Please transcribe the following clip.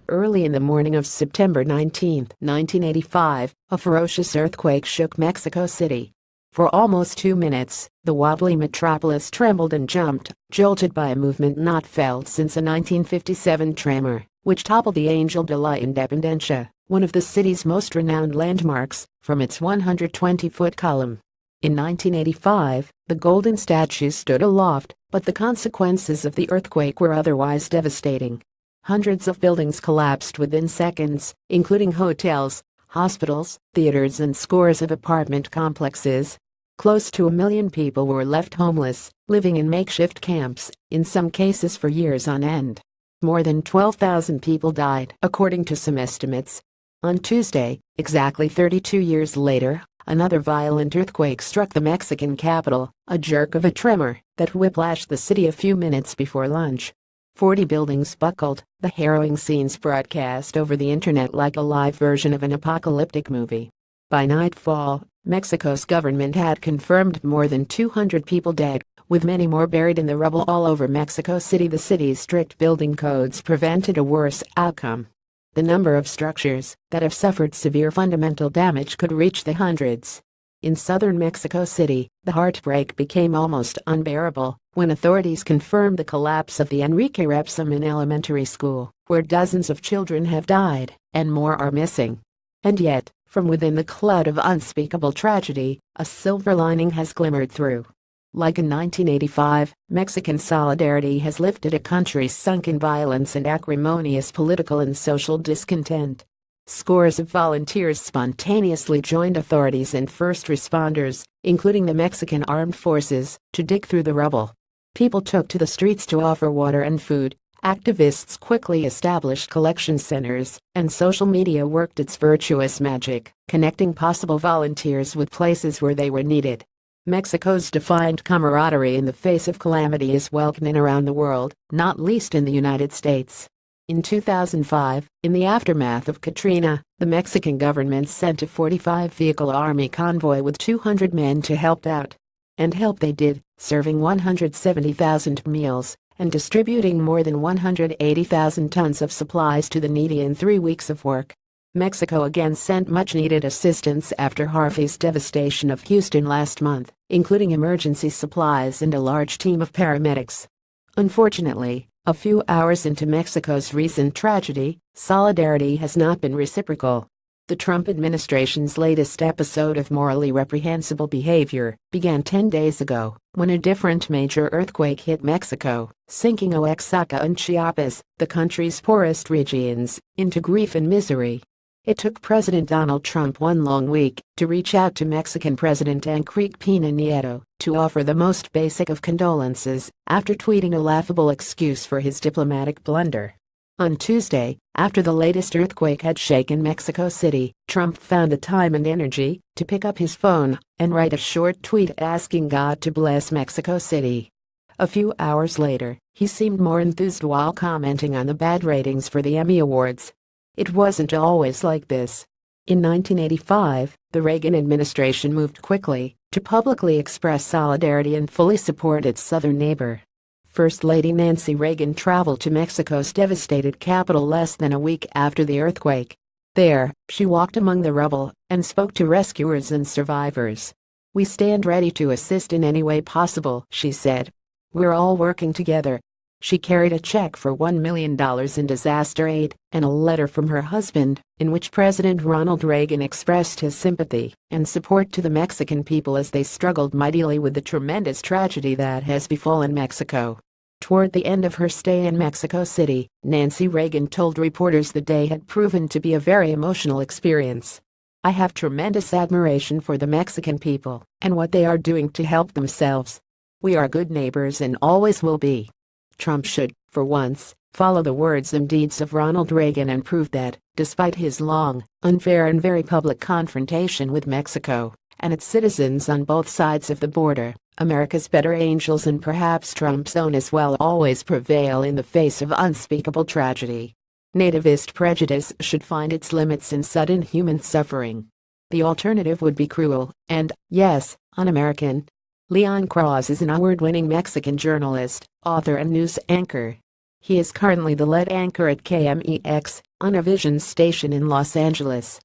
Early in the morning of September 19, 1985, a ferocious earthquake shook Mexico City. For almost 2 minutes, the wobbly metropolis trembled and jumped, jolted by a movement not felt since a 1957 tremor, which toppled the Angel de la Independencia, one of the city's most renowned landmarks, from its 120-foot column. In 1985, the golden statue stood aloft, but the consequences of the earthquake were otherwise devastating. Hundreds of buildings collapsed within seconds, including hotels, hospitals, theaters, and scores of apartment complexes. Close to 1 million people were left homeless, living in makeshift camps, in some cases for years on end. More than 12,000 people died, according to some estimates. On Tuesday, exactly 32 years later, another violent earthquake struck the Mexican capital, a jerk of a tremor that whiplashed the city a few minutes before lunch. 40 buildings buckled, the harrowing scenes broadcast over the internet like a live version of an apocalyptic movie. By nightfall, Mexico's government had confirmed more than 200 people dead, with many more buried in the rubble all over Mexico City. The city's strict building codes prevented a worse outcome. The number of structures that have suffered severe fundamental damage could reach the hundreds. In southern Mexico City, the heartbreak became almost unbearable when authorities confirmed the collapse of the Enrique Repsamen Elementary School, where dozens of children have died and more are missing. And yet, from within the cloud of unspeakable tragedy, a silver lining has glimmered through. Like in 1985, Mexican solidarity has lifted a country sunk in violence and acrimonious political and social discontent. Scores of volunteers spontaneously joined authorities and first responders, including the Mexican Armed Forces, to dig through the rubble. People took to the streets to offer water and food, activists quickly established collection centers, and social media worked its virtuous magic, connecting possible volunteers with places where they were needed. Mexico's defiant camaraderie in the face of calamity is welcomed around the world, not least in the United States. In 2005, in the aftermath of Katrina, the Mexican government sent a 45-vehicle army convoy with 200 men to help out. And help they did, serving 170,000 meals and distributing more than 180,000 tons of supplies to the needy in 3 weeks of work. Mexico again sent much-needed assistance after Harvey's devastation of Houston last month, including emergency supplies and a large team of paramedics. Unfortunately, a few hours into Mexico's recent tragedy, solidarity has not been reciprocal. The Trump administration's latest episode of morally reprehensible behavior began 10 days ago, when a different major earthquake hit Mexico, sinking Oaxaca and Chiapas, the country's poorest regions, into grief and misery. It took President Donald Trump 1 long week to reach out to Mexican President Enrique Peña Nieto to offer the most basic of condolences after tweeting a laughable excuse for his diplomatic blunder. On Tuesday, after the latest earthquake had shaken Mexico City, Trump found the time and energy to pick up his phone and write a short tweet asking God to bless Mexico City. A few hours later, he seemed more enthused while commenting on the bad ratings for the Emmy Awards. It wasn't always like this. In 1985, the Reagan administration moved quickly to publicly express solidarity and fully support its southern neighbor. First Lady Nancy Reagan traveled to Mexico's devastated capital less than a week after the earthquake. There, she walked among the rubble and spoke to rescuers and survivors. "We stand ready to assist in any way possible," she said. "We're all working together." She carried a check for $1 million in disaster aid and a letter from her husband, in which President Ronald Reagan expressed his sympathy and support to the Mexican people as they struggled mightily with the tremendous tragedy that has befallen Mexico. Toward the end of her stay in Mexico City, Nancy Reagan told reporters the day had proven to be a very emotional experience. "I have tremendous admiration for the Mexican people and what they are doing to help themselves. We are good neighbors and always will be." Trump should, for once, follow the words and deeds of Ronald Reagan and prove that, despite his long, unfair and very public confrontation with Mexico and its citizens on both sides of the border, America's better angels and perhaps Trump's own as well always prevail in the face of unspeakable tragedy. Nativist prejudice should find its limits in sudden human suffering. The alternative would be cruel and, yes, un-American. Leon Cross is an award-winning Mexican journalist, author and news anchor. He is currently the lead anchor at KMEX, Univision's station in Los Angeles.